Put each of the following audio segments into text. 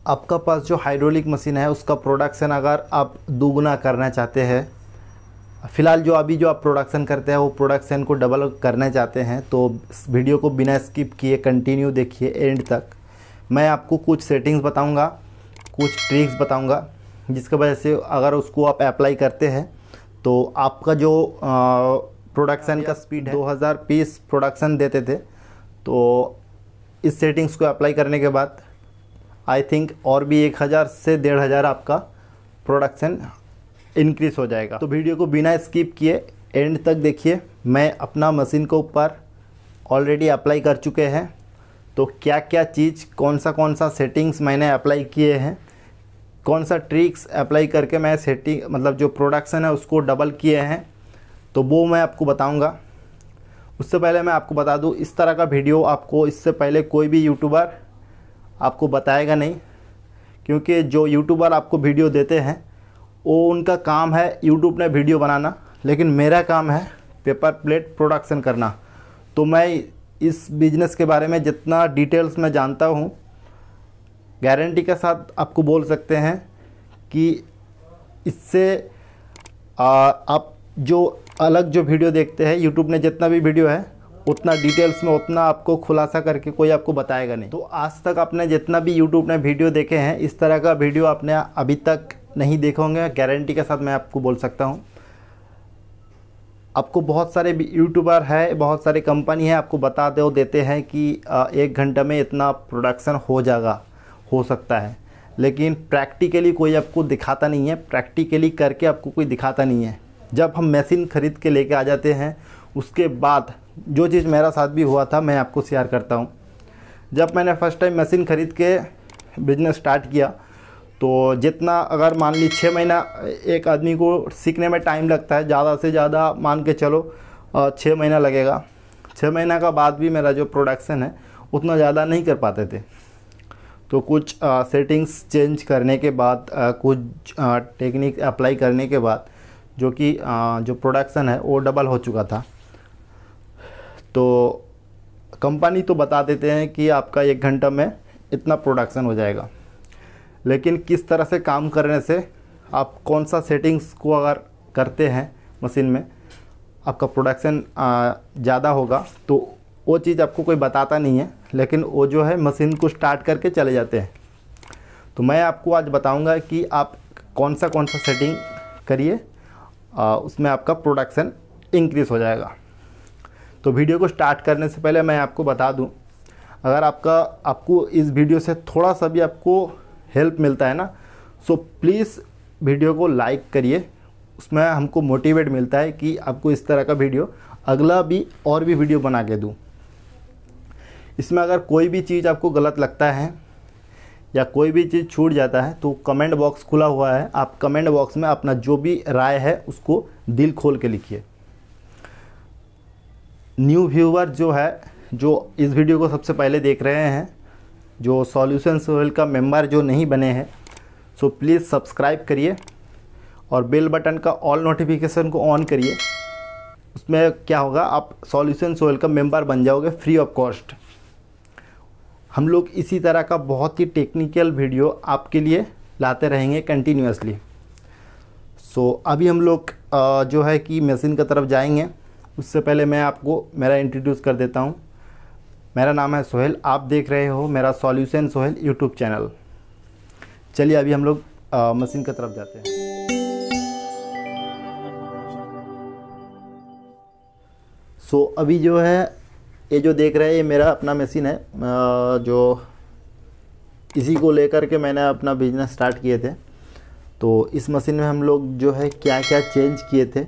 आपका पास जो hydraulic machine है उसका प्रोडक्शन अगर आप दोगुना करना चाहते हैं, फ़िलहाल जो अभी जो आप प्रोडक्शन करते हैं वो प्रोडक्शन को डबल करना चाहते हैं, तो इस वीडियो को बिना स्किप किए कंटिन्यू देखिए एंड तक। मैं आपको कुछ सेटिंग्स बताऊंगा, कुछ ट्रिक्स बताऊंगा, जिसकी वजह से अगर उसको आप अप्लाई करते हैं तो आपका जो प्रोडक्शन का स्पीड है 2000 पीस प्रोडक्शन देते थे, तो इस सेटिंग्स को अप्लाई करने के बाद आई थिंक और भी 1000 से 1500 आपका प्रोडक्शन इंक्रीज़ हो जाएगा। तो वीडियो को बिना स्किप किए एंड तक देखिए। मैं अपना मशीन के ऊपर ऑलरेडी अप्लाई कर चुके हैं, तो क्या क्या चीज़ कौन सा सेटिंग्स मैंने अप्लाई किए हैं, कौन सा ट्रिक्स अप्लाई करके मैं सेटिंग मतलब जो प्रोडक्शन है उसको डबल किए हैं, तो वो मैं आपको बताऊंगा। उससे पहले मैं आपको बता दूं, इस तरह का वीडियो आपको इससे पहले कोई भी यूट्यूबर आपको बताएगा नहीं, क्योंकि जो यूट्यूबर आपको वीडियो देते हैं वो उनका काम है यूट्यूब में वीडियो बनाना, लेकिन मेरा काम है पेपर प्लेट प्रोडक्शन करना। तो मैं इस बिज़नेस के बारे में जितना डिटेल्स में जानता हूँ, गारंटी के साथ आपको बोल सकते हैं कि इससे आप जो अलग जो वीडियो देखते हैं यूट्यूब ने जितना भी वीडियो है उतना डिटेल्स में उतना आपको खुलासा करके कोई आपको बताएगा नहीं। तो आज तक आपने जितना भी यूट्यूब ने वीडियो देखे हैं, इस तरह का वीडियो आपने अभी तक नहीं देखे होंगे, गारंटी के साथ मैं आपको बोल सकता हूँ। आपको बहुत सारे यूट्यूबर है, बहुत सारे कंपनी है आपको बता देते हैं कि 1 घंटे में इतना प्रोडक्शन हो जाएगा, हो सकता है, लेकिन प्रैक्टिकली कोई आपको दिखाता नहीं है, प्रैक्टिकली करके आपको कोई दिखाता नहीं है। जब हम मशीन ख़रीद के लेके आ जाते हैं, उसके बाद जो चीज़ मेरा साथ भी हुआ था मैं आपको शेयर करता हूँ। जब मैंने फ़र्स्ट टाइम मशीन ख़रीद के बिज़नेस स्टार्ट किया, तो जितना अगर मान ली 6 महीना एक आदमी को सीखने में टाइम लगता है, ज़्यादा से ज़्यादा मान के चलो 6 महीना लगेगा। 6 महीना का बाद भी मेरा जो प्रोडक्शन है उतना ज़्यादा नहीं कर पाते थे। तो कुछ सेटिंग्स चेंज करने के बाद, कुछ टेक्निक अप्लाई करने के बाद जो कि जो प्रोडक्शन है वो डबल हो चुका था। तो कंपनी तो बता देते हैं कि आपका 1 घंटा में इतना प्रोडक्शन हो जाएगा, लेकिन किस तरह से काम करने से आप कौन सा सेटिंग्स को अगर करते हैं मशीन में आपका प्रोडक्शन ज़्यादा होगा, तो वो चीज़ आपको कोई बताता नहीं है, लेकिन वो जो है मशीन को स्टार्ट करके चले जाते हैं। तो मैं आपको आज बताऊंगा कि आप कौन सा सेटिंग करिए, उसमें आपका प्रोडक्शन इंक्रीज़ हो जाएगा। तो वीडियो को स्टार्ट करने से पहले मैं आपको बता दूं, अगर आपको इस वीडियो से थोड़ा सा भी आपको हेल्प मिलता है ना, सो प्लीज़ वीडियो को लाइक करिए। उसमें हमको मोटिवेट मिलता है कि आपको इस तरह का वीडियो अगला भी और भी वीडियो बना के दूँ। इसमें अगर कोई भी चीज़ आपको गलत लगता है या कोई भी चीज़ छूट जाता है तो कमेंट बॉक्स खुला हुआ है, आप कमेंट बॉक्स में अपना जो भी राय है उसको दिल खोल के लिखिए। न्यू व्यूअर जो है, जो इस वीडियो को सबसे पहले देख रहे हैं, जो सॉल्यूशन सोहेल का मेंबर जो नहीं बने हैं, सो प्लीज़ सब्सक्राइब करिए और बेल बटन का ऑल नोटिफिकेशन को ऑन करिए। उसमें क्या होगा, आप सॉल्यूशन सोहेल का मेंबर बन जाओगे फ्री ऑफ कॉस्ट। हम लोग इसी तरह का बहुत ही टेक्निकल वीडियो आपके लिए लाते रहेंगे कंटिन्यूअसली। सो अभी हम लोग जो है कि मशीन की तरफ जाएंगे। उससे पहले मैं आपको मेरा इंट्रोड्यूस कर देता हूँ। मेरा नाम है सोहेल, आप देख रहे हो मेरा सॉल्यूशन सोहेल यूट्यूब चैनल। चलिए अभी हम लोग मशीन की तरफ जाते हैं। सो अभी जो है ये जो देख रहे हैं ये मेरा अपना मशीन है, जो इसी को लेकर के मैंने अपना बिजनेस स्टार्ट किए थे। तो इस मशीन में हम लोग जो है क्या क्या चेंज किए थे,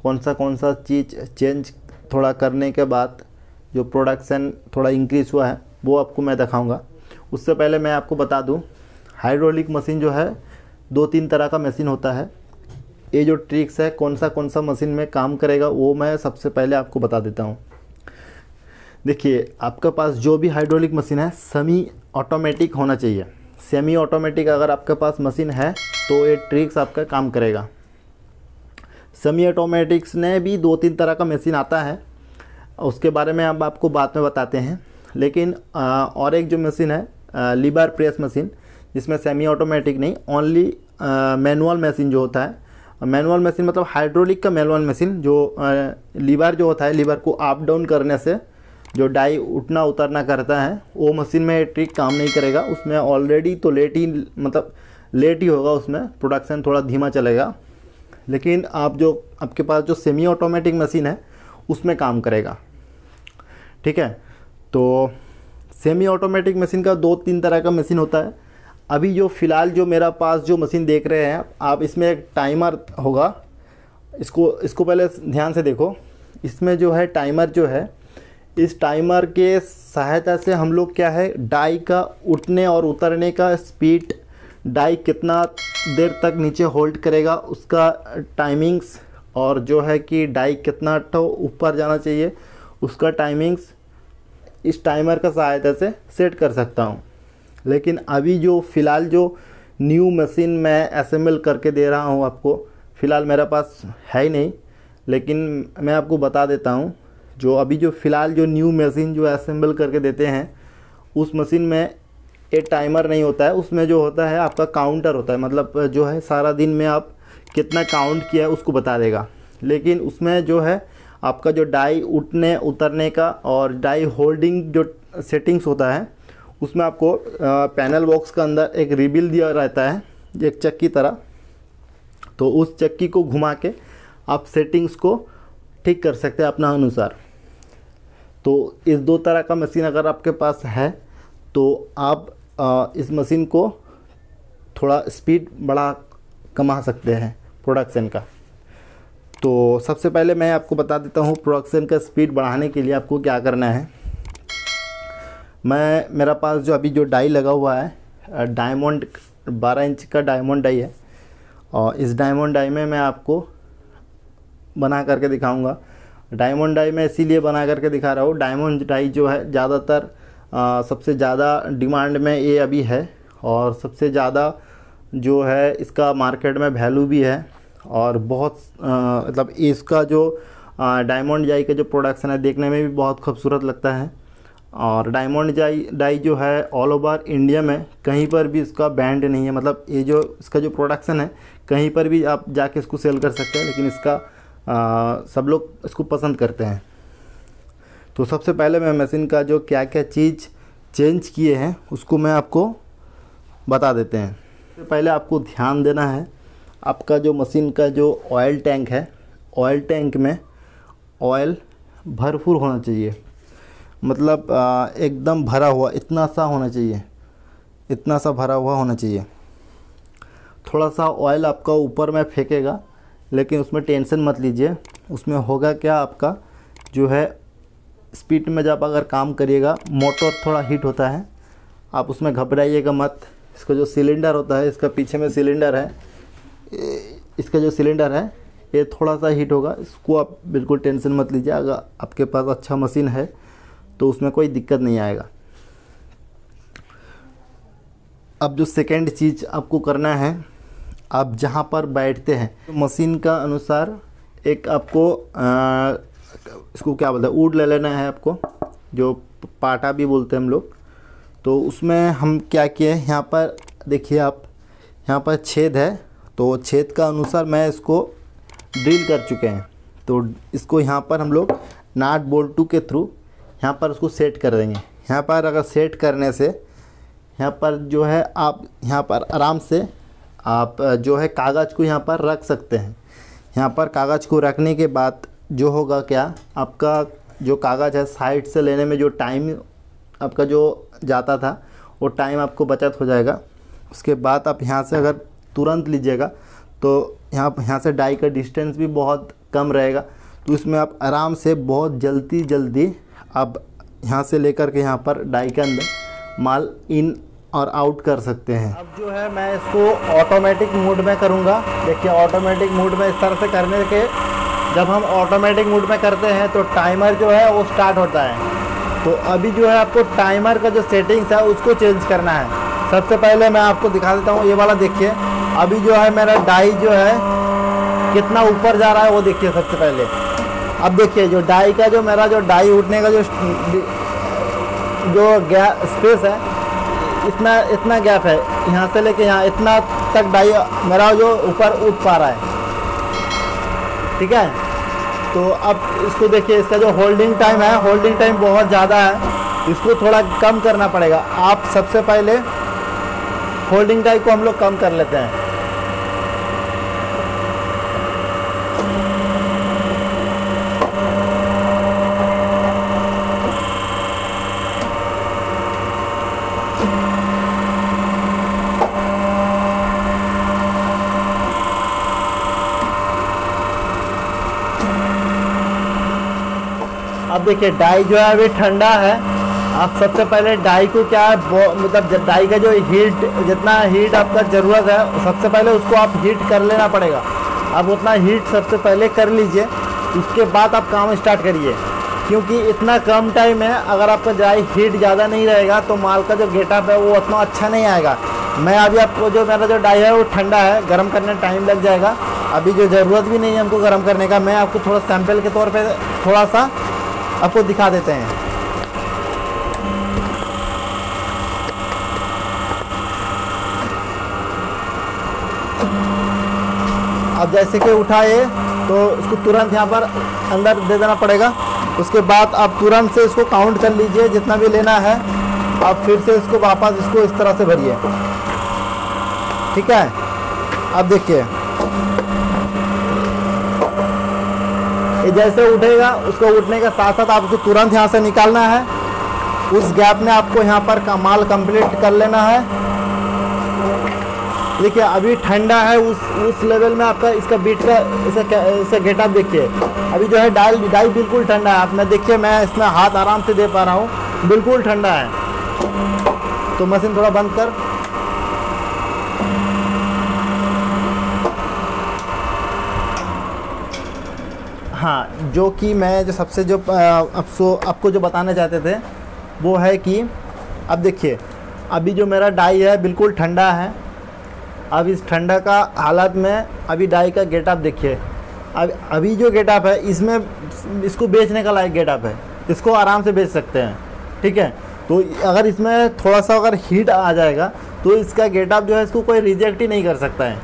कौन सा चीज़ चेंज थोड़ा करने के बाद जो प्रोडक्शन थोड़ा इंक्रीज़ हुआ है वो आपको मैं दिखाऊंगा। उससे पहले मैं आपको बता दूं, हाइड्रोलिक मशीन जो है 2-3 तरह का मशीन होता है। ये जो ट्रिक्स है कौन सा मशीन में काम करेगा वो मैं सबसे पहले आपको बता देता हूँ। देखिए, आपके पास जो भी हाइड्रोलिक मशीन है सेमी ऑटोमेटिक होना चाहिए। सेमी ऑटोमेटिक अगर आपके पास मशीन है तो ये ट्रिक्स आपका काम करेगा। सेमी ऑटोमेटिक्स ने भी 2-3 तरह का मशीन आता है, उसके बारे में अब आपको बाद में बताते हैं। लेकिन और एक जो मशीन है लीवर प्रेस मशीन, जिसमें सेमी ऑटोमेटिक नहीं, ओनली मैनुअल मशीन जो होता है, मैनुअल मशीन मतलब हाइड्रोलिक का मैनुअल मशीन, जो लीवर जो होता है, लीवर को अप डाउन करने से जो डाई उठना उतरना करता है, वो मशीन में ट्रिक काम नहीं करेगा। उसमें ऑलरेडी तो लेट ही होगा, उसमें प्रोडक्शन थोड़ा धीमा चलेगा। लेकिन आप जो आपके पास जो सेमी ऑटोमेटिक मशीन है उसमें काम करेगा, ठीक है। तो सेमी ऑटोमेटिक मशीन का 2-3 तरह का मशीन होता है। अभी जो फ़िलहाल जो मेरा पास जो मशीन देख रहे हैं आप, इसमें एक टाइमर होगा। इसको पहले ध्यान से देखो। इसमें जो है टाइमर जो है, इस टाइमर के सहायता से हम लोग क्या है, डाई का उठने और उतरने का स्पीड, डाई कितना देर तक नीचे होल्ड करेगा उसका टाइमिंग्स, और जो है कि डाई कितना ऊपर जाना चाहिए उसका टाइमिंग्स, इस टाइमर का सहायता से सेट कर सकता हूँ। लेकिन अभी जो फ़िलहाल जो न्यू मशीन मैं असेंबल करके दे रहा हूँ आपको, फ़िलहाल मेरे पास है ही नहीं, लेकिन मैं आपको बता देता हूँ। जो अभी जो फ़िलहाल जो न्यू मशीन जो असेंबल करके देते हैं, उस मशीन में एक टाइमर नहीं होता है, उसमें जो होता है आपका काउंटर होता है। मतलब जो है सारा दिन में आप कितना काउंट किया है उसको बता देगा। लेकिन उसमें जो है आपका जो डाई उठने उतरने का और डाई होल्डिंग जो सेटिंग्स होता है, उसमें आपको पैनल बॉक्स का अंदर एक रिबिल दिया रहता है, एक चक्की तरह। तो उस चक्की को घुमा के आप सेटिंग्स को ठीक कर सकते हैं अपना अनुसार। तो इस 2 तरह का मशीन अगर आपके पास है तो आप इस मशीन को थोड़ा स्पीड बड़ा कमा सकते हैं प्रोडक्शन का। तो सबसे पहले मैं आपको बता देता हूँ प्रोडक्शन का स्पीड बढ़ाने के लिए आपको क्या करना है। मेरा पास जो अभी जो डाई लगा हुआ है, डायमंड 12 इंच का डायमंड डाई है, और इस डायमंड डाई में मैं आपको बना करके दिखाऊंगा। डायमंड डाई मैं इसीलिए बना करके दिखा रहा हूँ, डायमंड डाई जो है ज़्यादातर सबसे ज़्यादा डिमांड में ये अभी है, और सबसे ज़्यादा जो है इसका मार्केट में वैल्यू भी है। और बहुत मतलब इसका जो डायमंड डाई का जो प्रोडक्शन है देखने में भी बहुत खूबसूरत लगता है। और डायमंड डाई जो है ऑल ओवर इंडिया में कहीं पर भी इसका बैंड नहीं है। मतलब ये जो इसका जो प्रोडक्शन है कहीं पर भी आप जाके इसको सेल कर सकते हैं, लेकिन इसका सब लोग इसको पसंद करते हैं। तो सबसे पहले मैं मशीन का जो क्या क्या चीज़ चेंज किए हैं उसको मैं आपको बता देते हैं। सबसे पहले आपको ध्यान देना है, आपका जो मशीन का जो ऑयल टैंक है, ऑयल टैंक में ऑयल भरपूर होना चाहिए। मतलब एकदम भरा हुआ, इतना सा होना चाहिए, इतना सा भरा हुआ होना चाहिए। थोड़ा सा ऑयल आपका ऊपर में फेंकेगा, लेकिन उसमें टेंशन मत लीजिए। उसमें होगा क्या, आपका जो है स्पीड में जब अगर काम करिएगा, मोटर थोड़ा हीट होता है, आप उसमें घबराइएगा मत। इसका जो सिलेंडर होता है, इसका पीछे में सिलेंडर है, इसका जो सिलेंडर है ये थोड़ा सा हीट होगा, इसको आप बिल्कुल टेंशन मत लीजिए। अगर आपके पास अच्छा मशीन है तो उसमें कोई दिक्कत नहीं आएगा। अब जो सेकेंड चीज़ आपको करना है, आप जहाँ पर बैठते हैं मशीन का अनुसार एक आपको इसको क्या बोलते हैं, वुड ले लेना है आपको, जो पाटा भी बोलते हैं हम लोग। तो उसमें हम क्या किए, यहाँ पर देखिए आप, यहाँ पर छेद है, तो छेद का अनुसार मैं इसको ड्रिल कर चुके हैं। तो इसको यहाँ पर हम लोग नाट बोल्टू के थ्रू यहाँ पर उसको सेट कर देंगे। यहाँ पर अगर सेट करने से यहाँ पर जो है आप यहाँ पर आराम से आप जो है कागज़ को यहाँ पर रख सकते हैं। यहाँ पर कागज़ को रखने के बाद जो होगा क्या, आपका जो कागज़ है साइड से लेने में जो टाइम आपका जो जाता था वो टाइम आपको बचत हो जाएगा। उसके बाद आप यहाँ से अगर तुरंत लीजिएगा तो यहाँ से डाई का डिस्टेंस भी बहुत कम रहेगा। तो इसमें आप आराम से बहुत जल्दी आप यहाँ से लेकर के यहाँ पर डाई के अंदर माल इन और आउट कर सकते हैं। अब जो है मैं इसको ऑटोमेटिक मोड में करूँगा। देखिए ऑटोमेटिक मोड में इस तरह से करने के, जब हम ऑटोमेटिक मोड में करते हैं तो टाइमर जो है वो स्टार्ट होता है। तो अभी जो है आपको टाइमर का जो सेटिंग्स है उसको चेंज करना है। सबसे पहले मैं आपको दिखा देता हूँ, ये वाला देखिए, अभी जो है मेरा डाई जो है कितना ऊपर जा रहा है वो देखिए सबसे पहले। अब देखिए जो डाई का जो मेरा जो डाई उठने का जो स्पेस है इतना इतना गैप है, यहाँ से लेके यहाँ इतना तक डाई मेरा जो ऊपर उठ पा रहा है। ठीक है, तो अब इसको देखिए, इसका जो होल्डिंग टाइम है, होल्डिंग टाइम बहुत ज़्यादा है, इसको थोड़ा कम करना पड़ेगा। आप सबसे पहले होल्डिंग टाइम को हम लोग कम कर लेते हैं। अब देखिए डाई जो है अभी ठंडा है। आप सबसे पहले डाई को क्या है, मतलब डाई का जो हीट, जितना हीट आपका ज़रूरत है सबसे पहले उसको आप हीट कर लेना पड़ेगा। आप उतना हीट सबसे पहले कर लीजिए, उसके बाद आप काम स्टार्ट करिए, क्योंकि इतना कम टाइम है। अगर आपका डाई हीट ज़्यादा नहीं रहेगा तो माल का जो गेटअप है वो उतना अच्छा नहीं आएगा। मैं अभी आपको जो मेरा जो डाई है वो ठंडा है, गर्म करने टाइम लग जाएगा। अभी जो ज़रूरत भी नहीं है हमको गर्म करने का, मैं आपको थोड़ा सैंपल के तौर पर थोड़ा सा आपको दिखा देते हैं। अब जैसे कि उठाए तो इसको तुरंत यहाँ पर अंदर दे देना पड़ेगा। उसके बाद आप तुरंत से इसको काउंट कर लीजिए, जितना भी लेना है। आप फिर से इसको वापस इसको इस तरह से भरिए। ठीक है, अब देखिए ये जैसे उठेगा, उसको उठने के साथ साथ आपको तुरंत यहाँ से निकालना है। उस गैप में आपको यहाँ पर माल कंप्लीट कर लेना है। देखिए अभी ठंडा है, उस लेवल में आपका इसका बीट का इसे गेटअप देखिए। अभी जो है डाई बिल्कुल ठंडा है। आप मैं देखिए, मैं इसमें हाथ आराम से दे पा रहा हूँ, बिल्कुल ठंडा है। तो मशीन थोड़ा बंद कर। हाँ, जो कि मैं जो सबसे जो आपको जो बताना चाहते थे वो है कि अब देखिए अभी जो मेरा डाई है बिल्कुल ठंडा है। अब इस ठंडा का हालत में अभी डाई का गेटअप देखिए। अब अभी जो गेटअप है इसमें इसको बेचने का लायक गेटअप है, इसको आराम से बेच सकते हैं। ठीक है, तो अगर इसमें थोड़ा सा अगर हीट आ जाएगा तो इसका गेटअप जो है इसको कोई रिजेक्ट ही नहीं कर सकता है।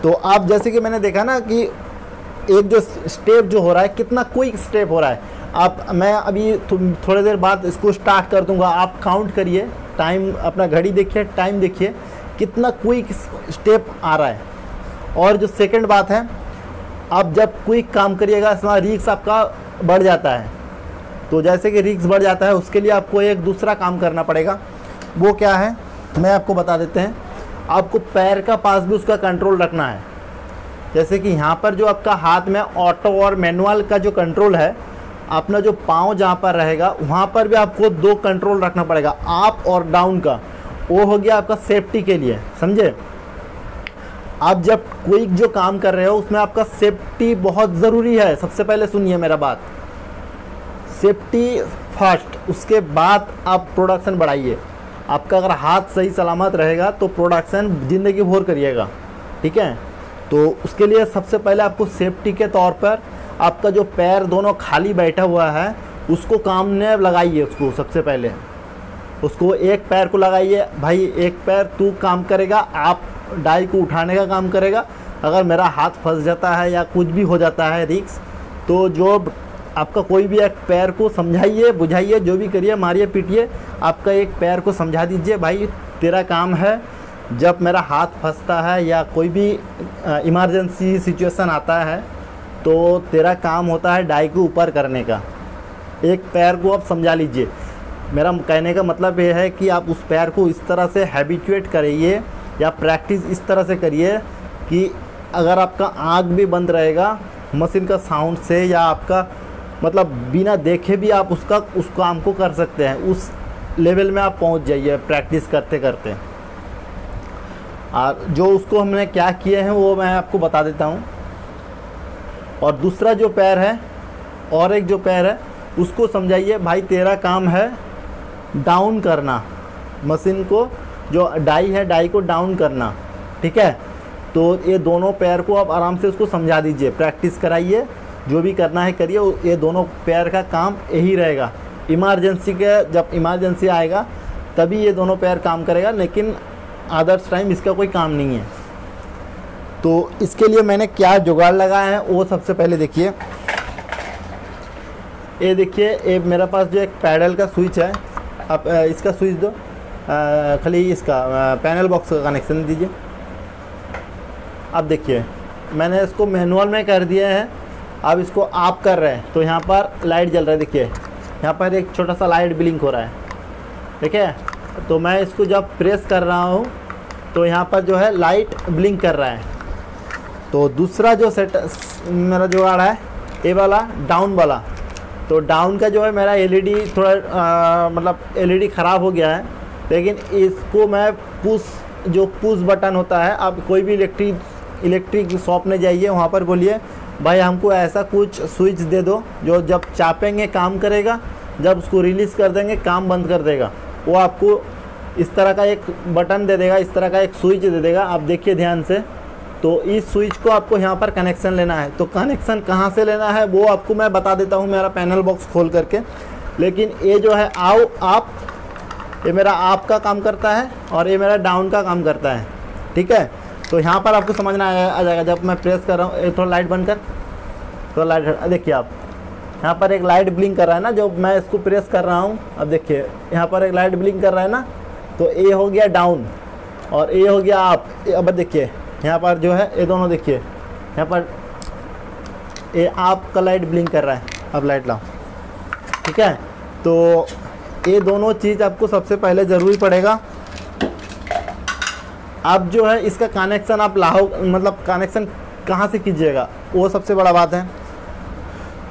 तो आप जैसे कि मैंने देखा ना कि एक जो स्टेप जो हो रहा है कितना क्विक स्टेप हो रहा है। आप मैं अभी थोड़ी देर बाद इसको स्टार्ट कर दूंगा, आप काउंट करिए, टाइम अपना घड़ी देखिए, टाइम देखिए कितना क्विक स्टेप आ रहा है। और जो सेकंड बात है, आप जब क्विक काम करिएगा इसमें रिस्क आपका बढ़ जाता है। तो जैसे कि रिस्क बढ़ जाता है उसके लिए आपको एक दूसरा काम करना पड़ेगा। वो क्या है मैं आपको बता देते हैं। आपको पैर का पास भी उसका कंट्रोल रखना है। जैसे कि यहाँ पर जो आपका हाथ में ऑटो और मैनुअल का जो कंट्रोल है, अपना जो पाँव जहाँ पर रहेगा वहाँ पर भी आपको दो कंट्रोल रखना पड़ेगा, अप और डाउन का। वो हो गया आपका सेफ्टी के लिए, समझे। आप जब क्विक जो काम कर रहे हो उसमें आपका सेफ्टी बहुत ज़रूरी है। सबसे पहले सुनिए मेरा बात, सेफ्टी फर्स्ट, उसके बाद आप प्रोडक्शन बढ़ाइए। आपका अगर हाथ सही सलामत रहेगा तो प्रोडक्शन ज़िंदगी भर करिएगा। ठीक है, तो उसके लिए सबसे पहले आपको सेफ्टी के तौर पर आपका जो पैर दोनों खाली बैठा हुआ है उसको काम में लगाइए। उसको सबसे पहले उसको एक पैर को लगाइए। भाई एक पैर तू काम करेगा, आप डाई को उठाने का काम करेगा। अगर मेरा हाथ फंस जाता है या कुछ भी हो जाता है रिक्स, तो जो आपका कोई भी एक पैर को समझाइए, बुझाइए, जो भी करिए, मारिए पीटिए, आपका एक पैर को समझा दीजिए भाई तेरा काम है। जब मेरा हाथ फंसता है या कोई भी इमरजेंसी सिचुएशन आता है तो तेरा काम होता है डाई को ऊपर करने का। एक पैर को आप समझा लीजिए। मेरा कहने का मतलब ये है कि आप उस पैर को इस तरह से हैबिचुएट करिए या प्रैक्टिस इस तरह से करिए कि अगर आपका आँख भी बंद रहेगा मशीन का साउंड से, या आपका मतलब बिना देखे भी आप उस काम को कर सकते हैं। उस लेवल में आप पहुंच जाइए प्रैक्टिस करते करते। और जो उसको हमने क्या किए हैं वो मैं आपको बता देता हूँ। और दूसरा जो पैर है और एक जो पैर है उसको समझाइए, भाई तेरा काम है डाउन करना मशीन को, जो डाई है डाई को डाउन करना। ठीक है, तो ये दोनों पैर को आप आराम से उसको समझा दीजिए, प्रैक्टिस कराइए, जो भी करना है करिए। ये दोनों पैर का काम यही रहेगा। इमरजेंसी के जब इमरजेंसी आएगा तभी ये दोनों पैर काम करेगा, लेकिन अदर्स टाइम इसका कोई काम नहीं है। तो इसके लिए मैंने क्या जुगाड़ लगाया है वो सबसे पहले देखिए। ये देखिए, ये मेरे पास जो एक पैडल का स्विच है, आप इसका स्विच दो, खाली इसका पैनल बॉक्स का कनेक्शन दीजिए। अब देखिए मैंने इसको मैनुअल में कर दिया है। अब इसको आप कर रहे हैं तो यहाँ पर लाइट जल रहा है, देखिए यहाँ पर एक छोटा सा लाइट ब्लिंक हो रहा है, ठीक है। तो मैं इसको जब प्रेस कर रहा हूँ तो यहाँ पर जो है लाइट ब्लिंक कर रहा है। तो दूसरा जो सेट मेरा जुगाड़ है ये वाला डाउन वाला, तो डाउन का जो है मेरा एलईडी थोड़ा मतलब एलईडी ख़राब हो गया है, लेकिन इसको मैं पुश बटन होता है, आप कोई भी इलेक्ट्रिक शॉप में जाइए, वहाँ पर बोलिए भाई हमको ऐसा कुछ स्विच दे दो जो जब चापेंगे काम करेगा, जब उसको रिलीज़ कर देंगे काम बंद कर देगा। वो आपको इस तरह का एक बटन दे देगा, इस तरह का एक स्विच दे देगा। आप देखिए ध्यान से, तो इस स्विच को आपको यहाँ पर कनेक्शन लेना है। तो कनेक्शन कहाँ से लेना है वो आपको मैं बता देता हूँ मेरा पैनल बॉक्स खोल करके। लेकिन ये जो है आप, ये मेरा आप का काम करता है और ये मेरा डाउन का काम करता है, ठीक है। तो यहाँ पर आपको समझना आ जाएगा जब मैं प्रेस कर रहा हूँ। थोड़ा लाइट बंद कर, थोड़ा लाइट, देखिए आप यहाँ पर एक लाइट ब्लिंक कर रहा है ना, जो मैं इसको प्रेस कर रहा हूँ। अब देखिए यहाँ पर एक लाइट ब्लिंक कर रहा है ना, तो ये हो गया डाउन और ये हो गया आप। अब देखिए यहाँ पर जो है ये दोनों, देखिए यहाँ पर ये आप का लाइट ब्लिंक कर रहा है। अब लाइट लाओ, ठीक है। तो ये दोनों चीज़ आपको सबसे पहले ज़रूरी पड़ेगा। अब जो है इसका कनेक्शन आप लाओ, मतलब कनेक्शन कहाँ से कीजिएगा वो सबसे बड़ा बात है।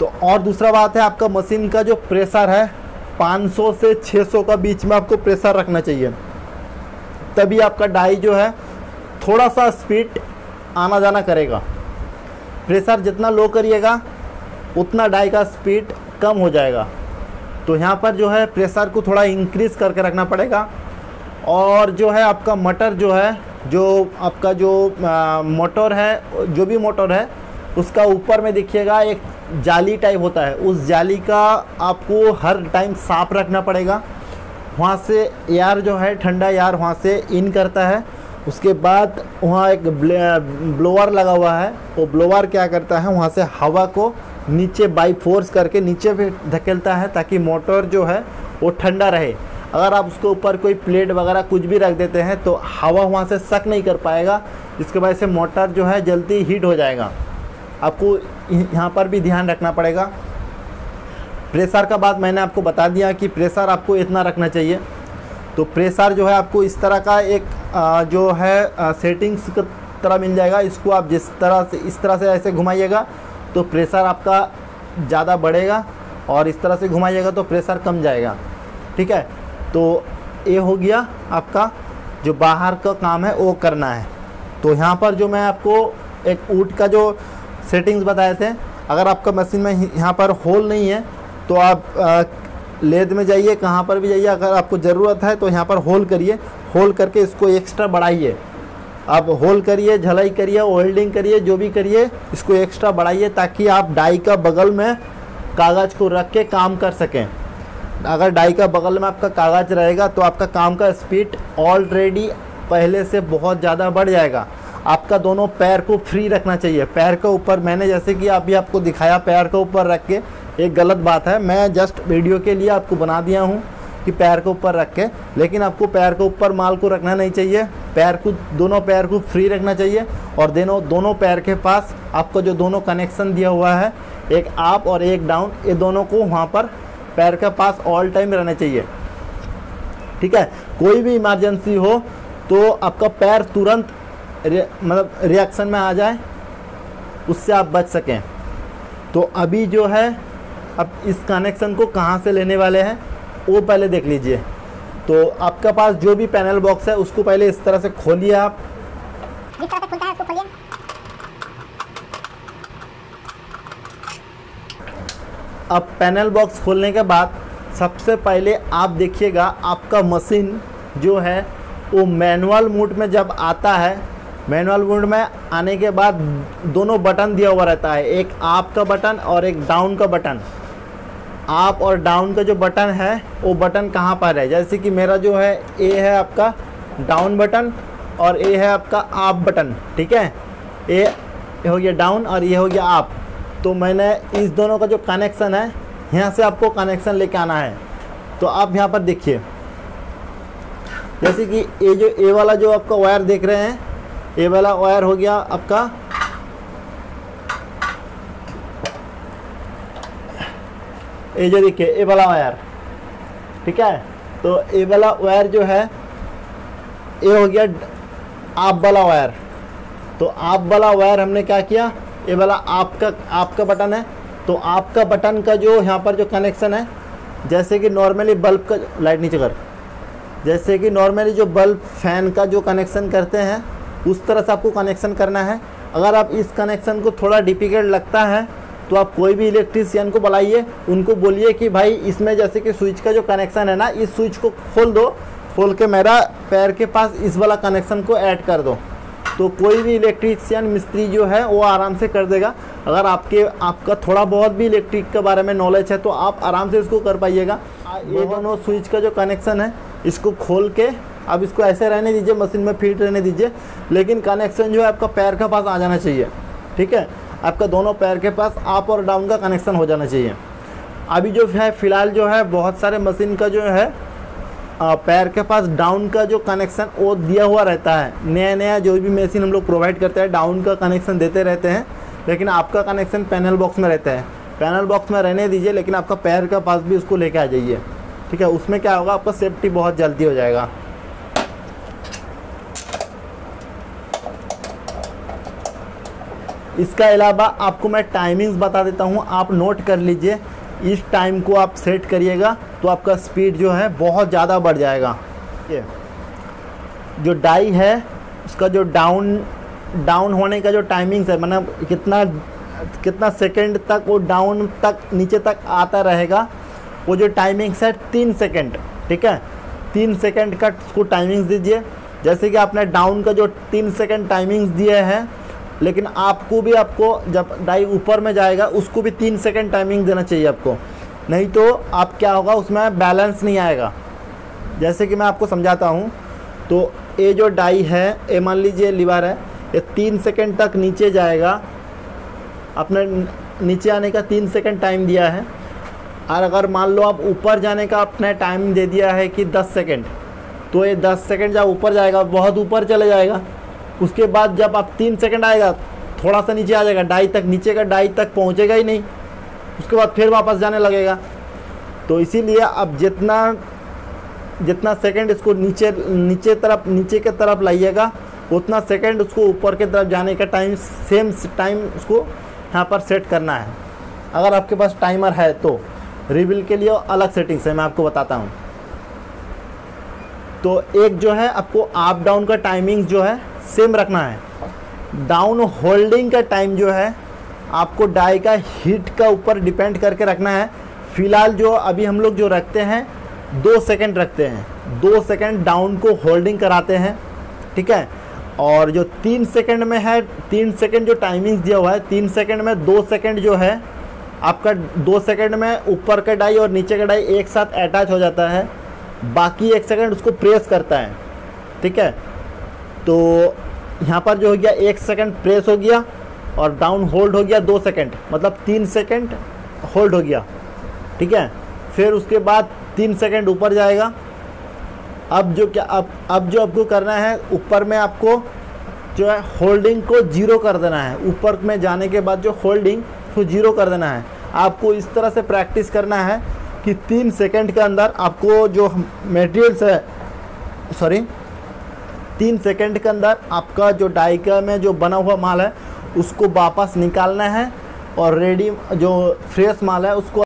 तो और दूसरा बात है आपका मशीन का जो प्रेशर है 500 से 600 का बीच में आपको प्रेशर रखना चाहिए, तभी आपका डाई जो है थोड़ा सा स्पीड आना जाना करेगा। प्रेशर जितना लो करिएगा उतना डाई का स्पीड कम हो जाएगा। तो यहाँ पर जो है प्रेशर को थोड़ा इंक्रीज़ करके रखना पड़ेगा। और जो है आपका मोटर जो है, जो आपका जो मोटर है, जो भी मोटर है उसका ऊपर में देखिएगा एक जाली टाइप होता है, उस जाली का आपको हर टाइम साफ रखना पड़ेगा। वहाँ से एयर जो है ठंडा एयर वहाँ से इन करता है। उसके बाद वहाँ एक ब्लोअर लगा हुआ है, वो ब्लोअर क्या करता है वहाँ से हवा को नीचे बाई फोर्स करके नीचे पे धकेलता है, ताकि मोटर जो है वो ठंडा रहे। अगर आप उसके ऊपर कोई प्लेट वगैरह कुछ भी रख देते हैं तो हवा वहाँ से सक नहीं कर पाएगा, जिसके वजह से मोटर जो है जल्दी हीट हो जाएगा। आपको यहाँ पर भी ध्यान रखना पड़ेगा। प्रेशर का बात मैंने आपको बता दिया कि प्रेशर आपको इतना रखना चाहिए। तो प्रेशर जो है आपको इस तरह का एक जो है सेटिंग्स की तरह मिल जाएगा। इसको आप जिस तरह से इस तरह से ऐसे घुमाइएगा तो प्रेशर आपका ज़्यादा बढ़ेगा, और इस तरह से घुमाइएगा तो प्रेशर कम जाएगा, ठीक है। तो ये हो गया आपका जो बाहर का काम है वो करना है। तो यहाँ पर जो मैं आपको एक वुड का जो सेटिंग्स बताए थे, अगर आपका मशीन में यहाँ पर होल नहीं है तो आप लेद में जाइए, कहाँ पर भी जाइए, अगर आपको ज़रूरत है तो यहाँ पर होल करिए, होल करके इसको एक्स्ट्रा बढ़ाइए। आप होल करिए, झलाई करिए, वेल्डिंग करिए, जो भी करिए, इसको एक्स्ट्रा बढ़ाइए ताकि आप डाई का बगल में कागज़ को रख के काम कर सकें। अगर डाई का बगल में आपका कागज़ रहेगा तो आपका काम का स्पीड ऑलरेडी पहले से बहुत ज़्यादा बढ़ जाएगा। आपका दोनों पैर को फ्री रखना चाहिए। पैर के ऊपर, मैंने जैसे कि अभी आपको दिखाया पैर के ऊपर रख के, एक गलत बात है, मैं जस्ट वीडियो के लिए आपको बना दिया हूँ कि पैर के ऊपर रख के, लेकिन आपको पैर के ऊपर माल को रखना नहीं चाहिए। पैर को, दोनों पैर को फ्री रखना चाहिए। और दोनों पैर के पास आपको जो दोनों कनेक्शन दिया हुआ है, एक अप और एक डाउन, ये दोनों को वहाँ पर पैर के पास ऑल टाइम रहना चाहिए, ठीक है। कोई भी इमरजेंसी हो तो आपका पैर तुरंत मतलब रिएक्शन में आ जाए, उससे आप बच सकें। तो अभी जो है अब इस कनेक्शन को कहाँ से लेने वाले हैं वो पहले देख लीजिए। तो आपके पास जो भी पैनल बॉक्स है उसको पहले इस तरह से खोलिए। आप जिस तरह से खुलता है उसको खोलिए। अब पैनल बॉक्स खोलने के बाद सबसे पहले आप देखिएगा आपका मशीन जो है वो मैनुअल मोड में जब आता है, मैनुअल मोड में आने के बाद दोनों बटन दिया हुआ रहता है, एक अप का बटन और एक डाउन का बटन। अप और डाउन का जो बटन है वो बटन कहाँ पर है। जैसे कि मेरा जो है ए है आपका डाउन बटन और ए है आपका अप बटन, ठीक है। ए हो गया डाउन और ये हो गया अप। तो मैंने इस दोनों का जो कनेक्शन है यहाँ से आपको कनेक्शन लेके आना है। तो आप यहाँ पर देखिए, जैसे कि ये जो ए वाला जो आपका वायर देख रहे हैं, ए वाला वायर हो गया आपका ये जो देखिए ए वाला वायर, ठीक है। तो ए वाला वायर जो है ये हो गया आप वाला वायर। तो आप वाला वायर हमने क्या किया, ये वाला आपका बटन है। तो आपका बटन का जो यहाँ पर जो कनेक्शन है, जैसे कि नॉर्मली बल्ब का लाइट नीचे कर, जैसे कि नॉर्मली जो बल्ब फैन का जो कनेक्शन करते हैं उस तरह से आपको कनेक्शन करना है। अगर आप इस कनेक्शन को थोड़ा डिफिकल्ट लगता है तो आप कोई भी इलेक्ट्रीशियन को बुलाइए, उनको बोलिए कि भाई इसमें जैसे कि स्विच का जो कनेक्शन है ना, इस स्विच को खोल दो, खोल के मेरा पैर के पास इस वाला कनेक्शन को ऐड कर दो। तो कोई भी इलेक्ट्रीशियन मिस्त्री जो है वो आराम से कर देगा। अगर आपका थोड़ा बहुत भी इलेक्ट्रिक के बारे में नॉलेज है तो आप आराम से इसको कर पाइएगा। ये दोनों स्विच का जो कनेक्शन है इसको खोल के अब इसको ऐसे रहने दीजिए, मशीन में फिट रहने दीजिए, लेकिन कनेक्शन जो है आपका पैर के पास आ जाना चाहिए, ठीक है। आपका दोनों पैर के पास अप और डाउन का कनेक्शन हो जाना चाहिए। अभी जो है फ़िलहाल जो है बहुत सारे मशीन का जो है पैर के पास डाउन का जो कनेक्शन वो दिया हुआ रहता है। नया जो भी मशीन हम लोग प्रोवाइड करते हैं डाउन का कनेक्शन देते रहते हैं, लेकिन आपका कनेक्शन पैनल बॉक्स में रहता है। पैनल बॉक्स में रहने दीजिए, लेकिन आपका पैर के पास भी उसको लेके आ जाइए, ठीक है। उसमें क्या होगा, आपका सेफ्टी बहुत जल्दी हो जाएगा। इसका अलावा आपको मैं टाइमिंग्स बता देता हूँ, आप नोट कर लीजिए। इस टाइम को आप सेट करिएगा तो आपका स्पीड जो है बहुत ज़्यादा बढ़ जाएगा। ये जो डाई है उसका जो डाउन होने का जो टाइमिंग्स है, मतलब कितना सेकंड तक वो डाउन तक नीचे तक आता रहेगा, वो जो टाइमिंग्स है 3 सेकंड, ठीक है। 3 सेकंड का उसको टाइमिंग्स दीजिए। जैसे कि आपने डाउन का जो 3 सेकंड टाइमिंग्स दिए हैं, लेकिन आपको जब डाई ऊपर में जाएगा उसको भी 3 सेकंड टाइमिंग देना चाहिए आपको, नहीं तो आप क्या होगा उसमें बैलेंस नहीं आएगा। जैसे कि मैं आपको समझाता हूँ। तो ये जो डाई है, ये मान लीजिए लीवर है, ये 3 सेकंड तक नीचे जाएगा। आपने नीचे आने का 3 सेकंड टाइम दिया है, और अगर मान लो आप ऊपर जाने का आपने टाइम दे दिया है कि 10 सेकंड, तो ये 10 सेकंड जब ऊपर जाएगा बहुत ऊपर चले जाएगा। उसके बाद जब आप 3 सेकंड आएगा थोड़ा सा नीचे आ जाएगा, डाई तक, नीचे का डाई तक पहुंचेगा ही नहीं, उसके बाद फिर वापस जाने लगेगा। तो इसीलिए आप जितना सेकंड इसको नीचे के तरफ लाइएगा, उतना सेकंड उसको ऊपर के तरफ जाने का टाइम सेम टाइम उसको यहाँ पर सेट करना है। अगर आपके पास टाइमर है तो रिवील के लिए अलग सेटिंग्स है, मैं आपको बताता हूँ। तो एक जो है आपको अप डाउन का टाइमिंग जो है सेम रखना है। डाउन होल्डिंग का टाइम जो है आपको डाई का हीट का ऊपर डिपेंड करके रखना है। फिलहाल जो अभी हम लोग जो रखते हैं 2 सेकंड रखते हैं, 2 सेकंड डाउन को होल्डिंग कराते हैं, ठीक है। और जो 3 सेकंड में है, 3 सेकंड जो टाइमिंग दिया हुआ है, 3 सेकंड में 2 सेकंड जो है आपका 2 सेकंड में ऊपर का डाई और नीचे का डाई एक साथ अटैच हो जाता है, बाकी 1 सेकंड उसको प्रेस करता है, ठीक है। तो यहाँ पर जो हो गया 1 सेकंड प्रेस हो गया और डाउन होल्ड हो गया 2 सेकंड, मतलब 3 सेकंड होल्ड हो गया, ठीक है। फिर उसके बाद 3 सेकंड ऊपर जाएगा। अब जो आपको करना है, ऊपर में आपको जो है होल्डिंग को 0 कर देना है। ऊपर में जाने के बाद जो होल्डिंग को 0 कर देना है। आपको इस तरह से प्रैक्टिस करना है कि 3 सेकंड के अंदर आपको जो मटेरियल्स है, 3 सेकंड के अंदर आपका जो डाई का में जो बना हुआ माल है उसको वापस निकालना है, और रेडी जो फ्रेश माल है उसको